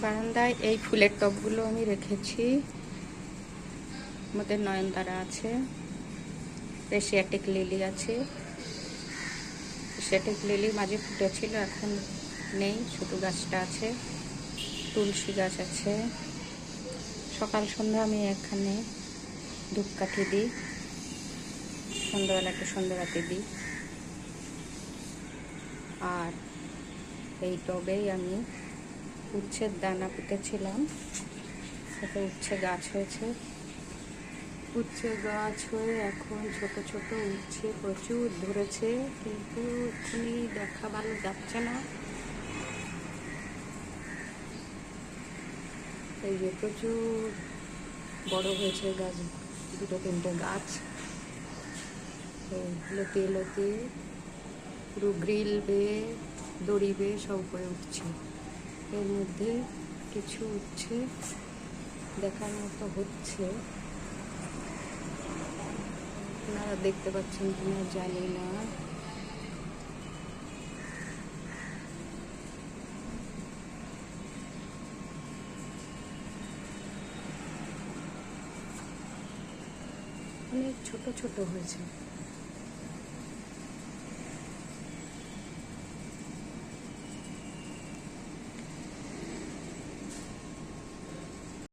বারান্দায় এই ফুলের টবগুলো আমি রেখেছি। আমাদের নয়নতারা আছে, এশিয়াটিক লিলি আছে। এশিয়াটিক লিলি মাঝে ফুটেছিল, এখন নেই, শুধু গাছটা আছে। তুলসী গাছ আছে। সকাল সন্ধ্যা আমি এখানে ধূপকাঠি দিই, সন্ধ্যাবেলা একটু সন্ধ্যাবাতি দিই। আর এই টবেই আমি উচ্ছের দানা পুঁতেছিলাম, সেটা উচ্ছে গাছ হয়েছে। উচ্ছে গাছ হয়ে এখন ছোট ছোট উচ্ছে প্রচুর ধরেছে, কিন্তু এক্ষুনি দেখা ভালো যাচ্ছে না। এই যে প্রচুর বড় হয়েছে গাছ, দুটো তিনটে গাছ লতিয়ে লতিয়ে পুরো গ্রিল বেয়ে দড়ি বেয়ে সব উপরে উঠছে। এর মধ্যে কিছু উচ্ছে দেখার মতো হচ্ছে, আপনারা দেখতে পাচ্ছেন কিনা জানি না। অনেক ছোট ছোট হয়েছে।